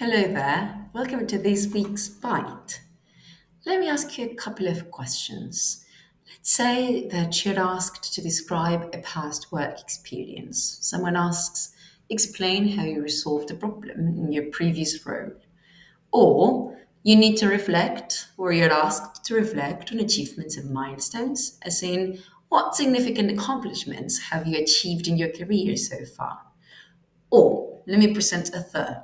Hello there. Welcome to this week's Bite. Let me ask you a couple of questions. Let's say that you're asked to describe a past work experience. Someone asks, explain how you resolved a problem in your previous role. Or you need to reflect, or you're asked to reflect on achievements and milestones, as in, what significant accomplishments have you achieved in your career so far? Or let me present a third.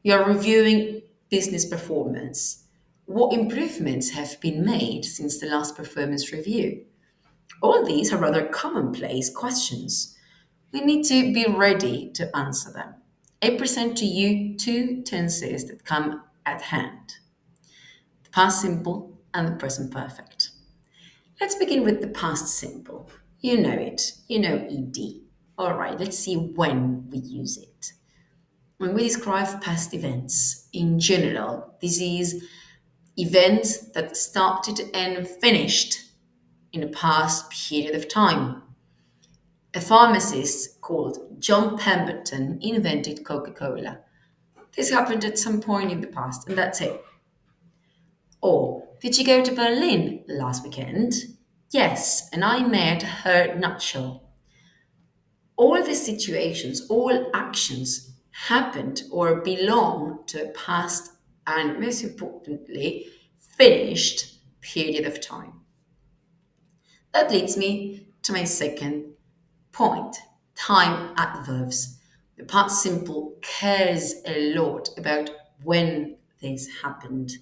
You're reviewing business performance. What improvements have been made since the last performance review? All these are rather commonplace questions. We need to be ready to answer them. I present to you two tenses that come at hand: the past simple and the present perfect. Let's begin with the past simple. You know it, you know ED. All right, let's see when we use it. When we describe past events in general, this is events that started and finished in a past period of time. A pharmacist called John Pemberton invented Coca Cola. This happened at some point in the past, and that's it. Or, did you go to Berlin last weekend? Yes, and I met her nutshell. All these situations, all actions happened or belong to a past and, most importantly, finished period of time. That leads me to my second point: time adverbs. The past simple cares a lot about when this happened.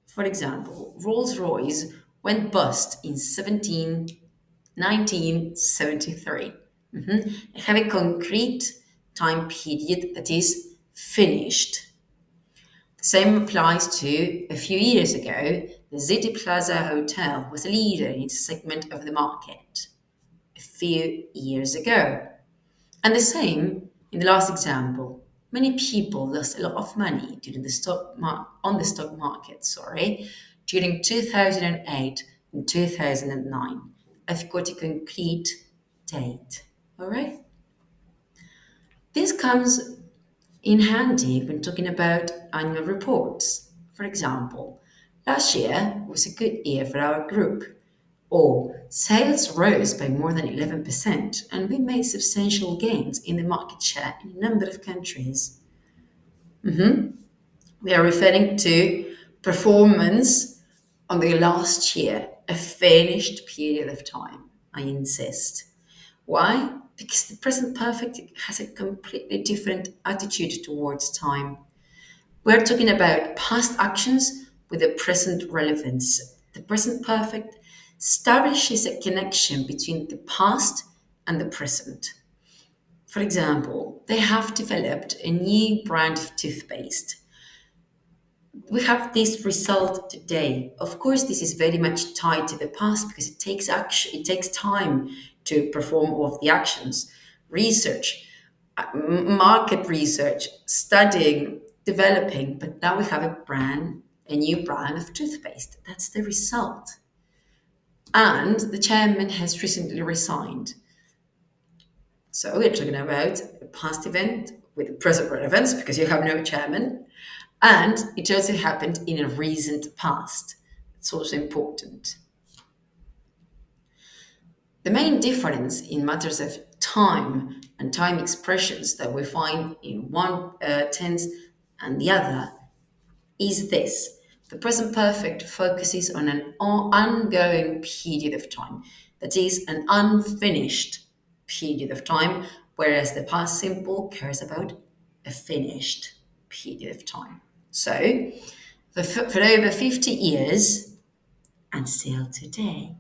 For example, Rolls Royce went bust in 1973. I have a concrete time period that is finished. The same applies to a few years ago. The City Plaza Hotel was a leader in its segment of the market a few years ago. And the same in the last example. Many people lost a lot of money on the stock market, during 2008 and 2009. I've got a concrete date. All right? This comes in handy when talking about annual reports. For example, last year was a good year for our group. Or sales rose by more than 11%, and we made substantial gains in the market share in a number of countries. We are referring to performance on the last year, a finished period of time, I insist. Why? Because the present perfect has a completely different attitude towards time. We're talking about past actions with a present relevance. The present perfect establishes a connection between the past and the present. For example, they have developed a new brand of toothpaste. We have this result today. Of course, this is very much tied to the past because it takes action, it takes time to perform all of the actions. Research, market research, studying, developing, but now we have a new brand of toothpaste. That's the result. And the chairman has recently resigned. So we're talking about a past event with present relevance because you have no chairman. And it also happened in a recent past. It's also important. The main difference in matters of time and time expressions that we find in one tense and the other is this. The present perfect focuses on an ongoing period of time, that is, an unfinished period of time, whereas the past simple cares about a finished period of time. So, for over 50 years, and still today,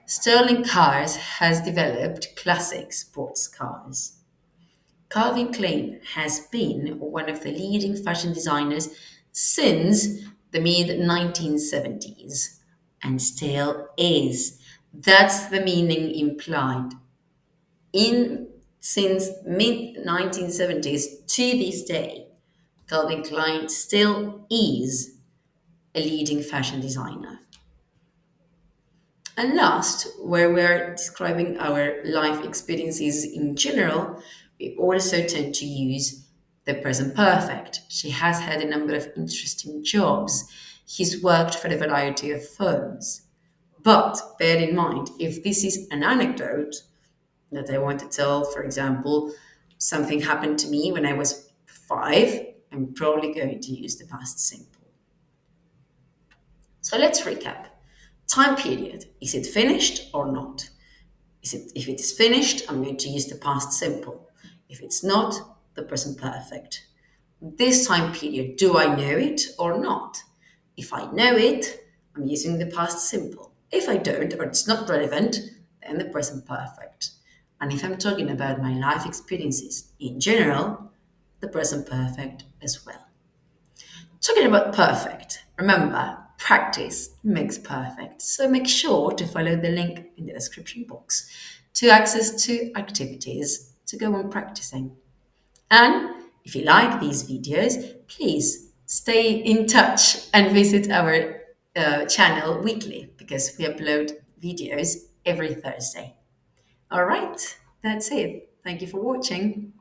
Sterling Cars has developed classic sports cars. Calvin Klein has been one of the leading fashion designers since the mid 1970s and still is. That's the meaning implied. In since mid 1970s to this day, Calvin Klein still is a leading fashion designer. And last, where we're describing our life experiences in general, we also tend to use The present perfect. She has had a number of interesting jobs. He's worked for a variety of firms. But bear in mind, if this is an anecdote that I want to tell, for example, something happened to me when I was 5, I'm probably going to use the past simple. So let's recap. Time period. Is it finished or not? If it is finished, I'm going to use the past simple. If it's not, the present perfect. This time period, do I know it or not? If I know it, I'm using the past simple. If I don't, or it's not relevant, then the present perfect. And if I'm talking about my life experiences in general, the present perfect as well. Talking about perfect, remember, practice makes perfect. So make sure to follow the link in the description box to access to activities to go on practicing. And if you like these videos, please stay in touch and visit our channel weekly because we upload videos every Thursday. All right, that's it. Thank you for watching.